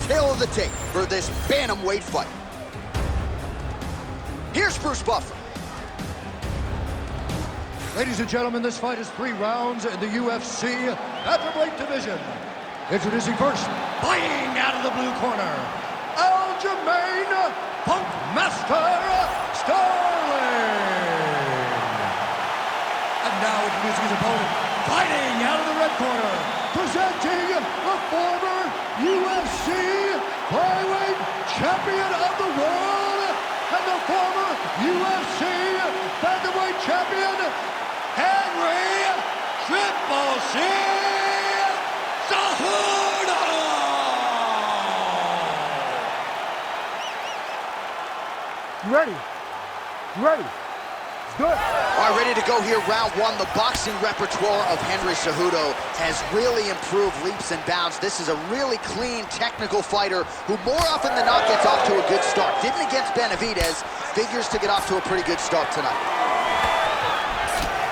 tale of the tape for this bantamweight fight. Here's Bruce Buffer. Ladies and gentlemen, this fight is 3 rounds in the UFC Bantamweight division. Introducing first, fighting out of the blue corner, Algermain Punkmaster Stalling. And now introducing his opponent, fighting out of the red corner, presenting the former UFC flyweight champion of the world and the former UFC bantamweight champion, Henry Triple C Cejudo! You ready? You ready? Let's do it. All right, ready to go here, round 1. The boxing repertoire of Henry Cejudo has really improved leaps and bounds. This is a really clean, technical fighter who more often than not gets off to a good start. Didn't against Benavidez, figures to get off to a pretty good start tonight.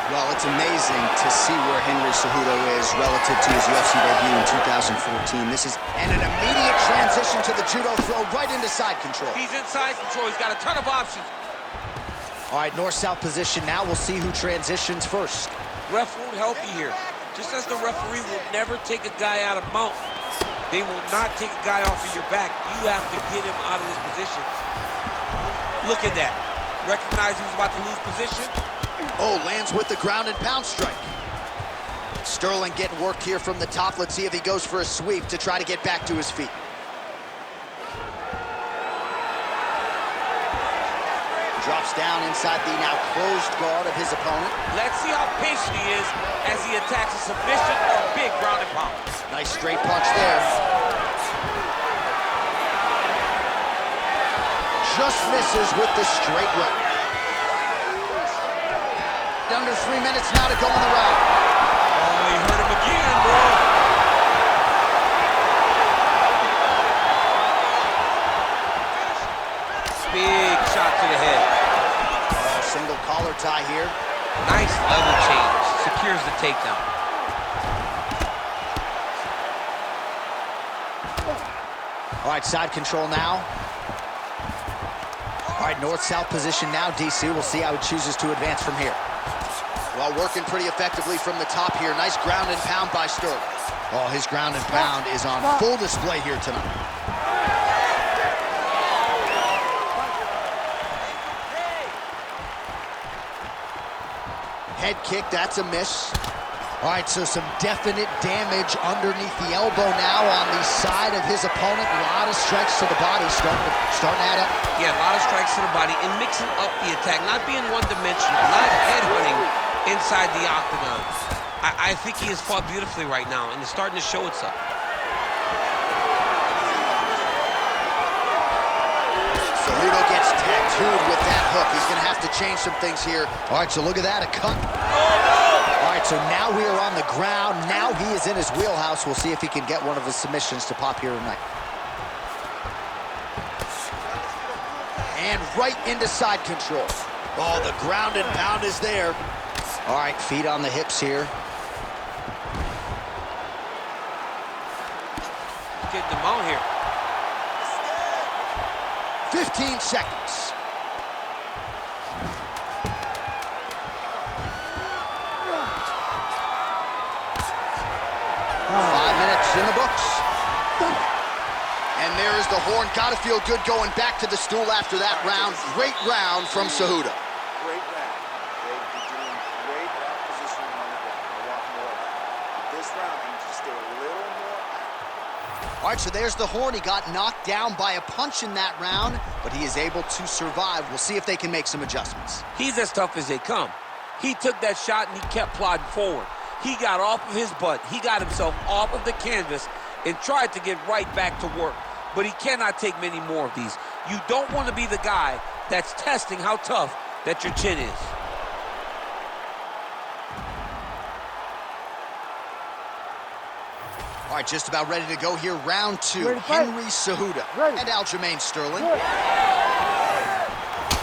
Well, it's amazing to see where Henry Cejudo is relative to his UFC debut in 2014. This is And an immediate transition to the judo throw right into side control. He's in side control. He's got a ton of options. All right, north-south position now. We'll see who transitions first. Ref won't help you here. Just as the referee will never take a guy out of mount, they will not take a guy off of your back. You have to get him out of this position. Look at that. Recognize he was about to lose position. Oh, lands with the ground and pound strike. Sterling getting worked here from the top. Let's see if he goes for a sweep to try to get back to his feet. Drops down inside the now closed guard of his opponent. Let's see how patient he is as he attacks a submission or big ground and pound. Nice straight punch there. Just misses with the straight right. Under 3 minutes now to go in the round. Oh, he hurt him again, bro. Big shot to the head. Single collar tie here. Nice level change. Secures the takedown. All right, side control now. All right, north-south position now, DC. We'll see how he chooses to advance from here. Well, working pretty effectively from the top here. Nice ground and pound by Sterling. Oh, his ground and pound is on full display here tonight. Head kick, that's a miss. All right, so some definite damage underneath the elbow now on the side of his opponent. A lot of strikes to the body starting to add up. Yeah, a lot of strikes to the body and mixing up the attack, not being one-dimensional, not headhunting inside the octagon. I think he has fought beautifully right now, and it's starting to show itself. Cejudo gets tattooed with that hook. He's going to have to change some things here. All right, so look at that, a cut. All right, so now we are on the ground. Now he is in his wheelhouse. We'll see if he can get one of his submissions to pop here tonight. And right into side control. Oh, the ground and pound is there. All right, feet on the hips here. Get them out here. 15 seconds. In the books. And there is the horn. Gotta feel good going back to the stool after that round. Great round from Cejudo. Great round. You're doing great positioning on the ground. I want more of that. This round, you need to stay a little more active. All right, so there's the horn. He got knocked down by a punch in that round, but he is able to survive. We'll see if they can make some adjustments. He's as tough as they come. He took that shot and he kept plodding forward. He got off of his butt. He got himself off of the canvas and tried to get right back to work. But he cannot take many more of these. You don't want to be the guy that's testing how tough that your chin is. All right, just about ready to go here. Round 2, Henry Cejudo and Algermain Stalling.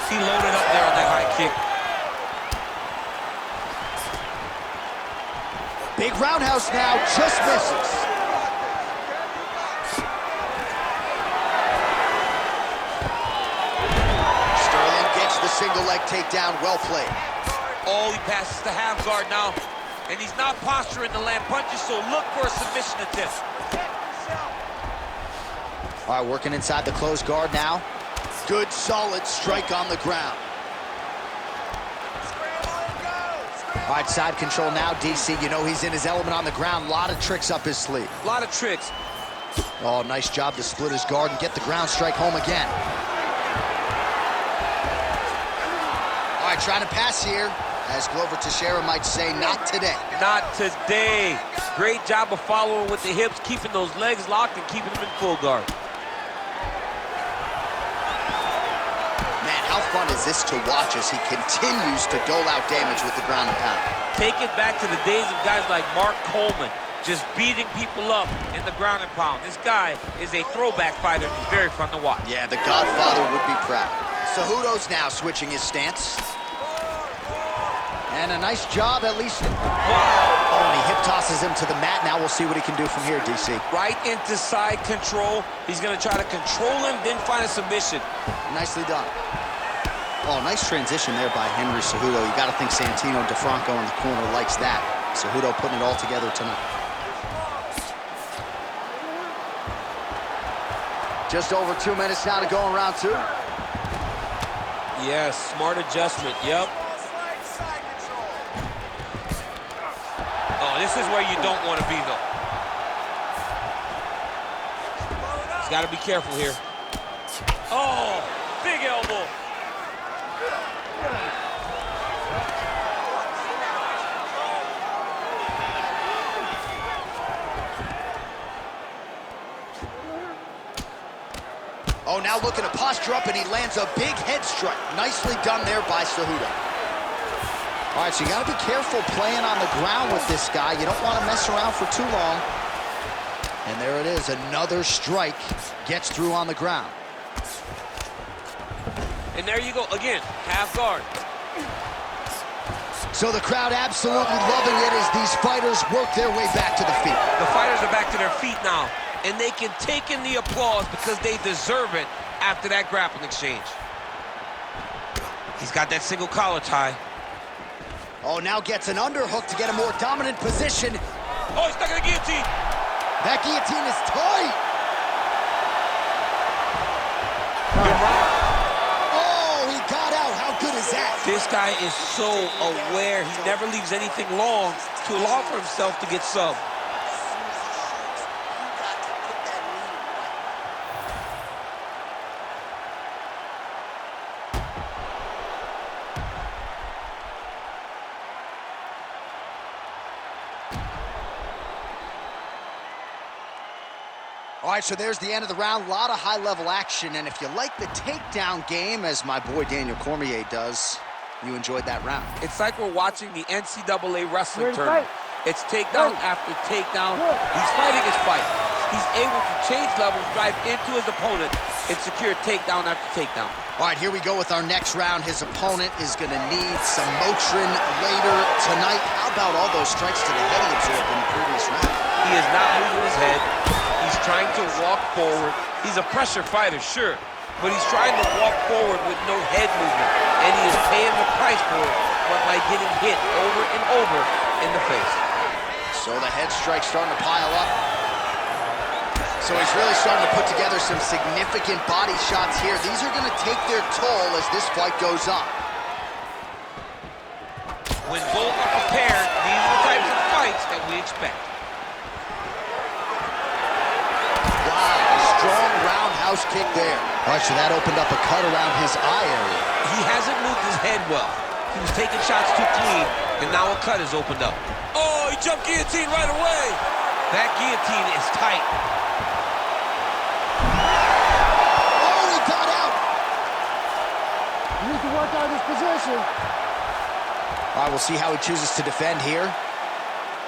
He loaded up there on that high kick. Big roundhouse now, just misses. single leg takedown, well played. Oh, he passes the half guard now. And he's not posturing to land punches, so look for a submission attempt. All right, working inside the closed guard now. Good, solid strike on the ground. All right, side control now, DC. You know he's in his element on the ground. A lot of tricks up his sleeve. A lot of tricks. Oh, nice job to split his guard and get the ground strike home again. All right, trying to pass here. As Glover Teixeira might say, not today. Not today. Great job of following with the hips, keeping those legs locked and keeping them in full guard. Man, how fun is this to watch as he continues to dole out damage with the ground and pound? Take it back to the days of guys like Mark Coleman, just beating people up in the ground and pound. This guy is a throwback fighter. He's very fun to watch. Yeah, the Godfather would be proud. Cejudo's now switching his stance. And a nice job, at least. Oh, and he hip tosses him to the mat. Now we'll see what he can do from here, DC. Right into side control. He's going to try to control him, then find a submission. Nicely done. Oh, nice transition there by Henry Cejudo. You got to think Santino DeFranco in the corner likes that. Cejudo putting it all together tonight. Just over 2 minutes now to go in round 2. Yes, smart adjustment. Yep. Oh, this is where you don't want to be, though. He's got to be careful here. Oh, big elbow. Oh, now looking to posture up, and he lands a big head strike. Nicely done there by Cejudo. All right, so you got to be careful playing on the ground with this guy. You don't want to mess around for too long. And there it is, another strike gets through on the ground. And there you go, again, half guard. So the crowd absolutely loving it as these fighters work their way back to the feet. The fighters are back to their feet now, and they can take in the applause because they deserve it after that grappling exchange. He's got that single collar tie. Oh, now gets an underhook to get a more dominant position. Oh, he's stuck in the guillotine. That guillotine is tight. Oh, he got out. How good is that? This guy is so aware. He never leaves anything long to allow for himself to get subbed. All right, so there's the end of the round. A lot of high-level action, and if you like the takedown game, as my boy Daniel Cormier does, you enjoyed that round. It's like we're watching the NCAA wrestling tournament. It's takedown after takedown. He's fighting his fight. He's able to change levels, drive into his opponent, and secure takedown after takedown. All right, here we go with our next round. His opponent is going to need some Motrin later tonight. How about all those strikes to the head he absorbed in the previous round? He is not moving his head. He's trying to walk forward. He's a pressure fighter, sure, but he's trying to walk forward with no head movement, and he is paying the price for it by getting hit over and over in the face. So the head strike's starting to pile up. So he's really starting to put together some significant body shots here. These are going to take their toll as this fight goes on. When both are prepared, these are the types of fights that we expect. Strong roundhouse kick there. All right, so that opened up a cut around his eye area. He hasn't moved his head well. He was taking shots too clean, and now a cut has opened up. Oh, he jumped guillotine right away. That guillotine is tight. Oh, he got out. You need to work out his position. All right, we'll see how he chooses to defend here.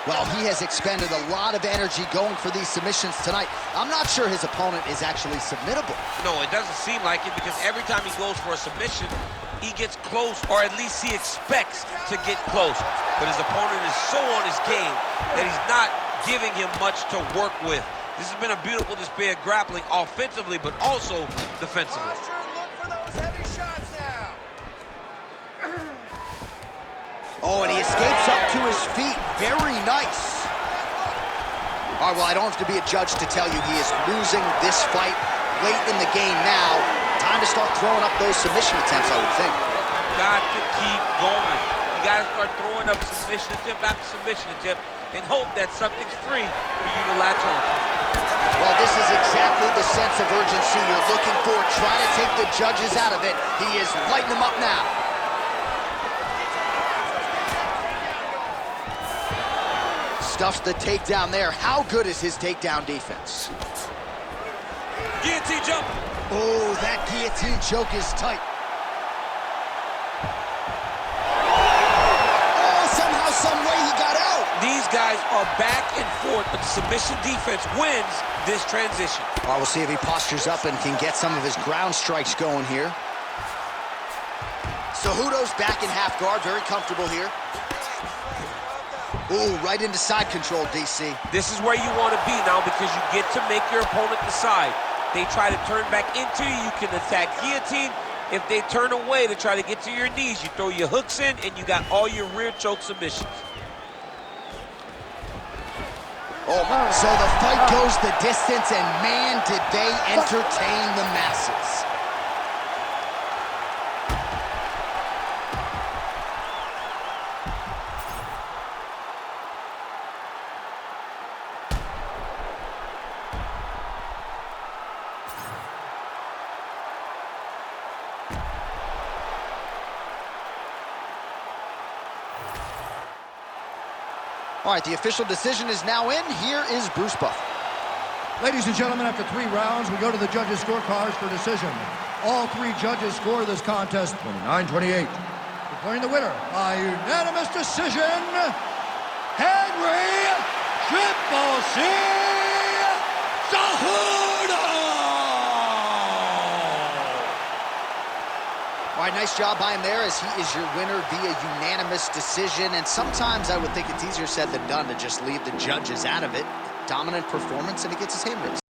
Well, he has expended a lot of energy going for these submissions tonight. I'm not sure his opponent is actually submittable. No, it doesn't seem like it because every time he goes for a submission, he gets close, or at least he expects to get close. But his opponent is so on his game that he's not giving him much to work with. This has been a beautiful display of grappling offensively, but also defensively. Look for those heavy shots now. Oh, and he escapes up to his feet. Very nice. All right, well, I don't have to be a judge to tell you he is losing this fight late in the game now. Time to start throwing up those submission attempts, I would think. Got to keep going. You got to start throwing up submission attempt after submission attempt and hope that something's free for you to latch on. Well, this is exactly the sense of urgency you're looking for. Trying to take the judges out of it. He is lighting them up now. Stuffs the takedown there. How good is his takedown defense? Guillotine jump. Oh, that guillotine choke is tight. Oh, somehow, some way he got out. These guys are back and forth, but the submission defense wins this transition. Well, we'll see if he postures up and can get some of his ground strikes going here. Cejudo's back in half guard, very comfortable here. Ooh, right into side control, DC. This is where you want to be now because you get to make your opponent decide. They try to turn back into you, you can attack guillotine. If they turn away to try to get to your knees, you throw your hooks in and you got all your rear choke submissions. Oh, so the fight goes the distance, and man, did they entertain the masses. All right, the official decision is now in. Here is Bruce Buffer. Ladies and gentlemen, after 3 rounds, we go to the judges' scorecards for decision. All 3 judges score this contest 29-28. Declaring the winner by unanimous decision, Henry Triple C Cejudo! All right, nice job by him there, as he is your winner via unanimous decision. And sometimes I would think it's easier said than done to just leave the judges out of it. Dominant performance, and he gets his hand raised.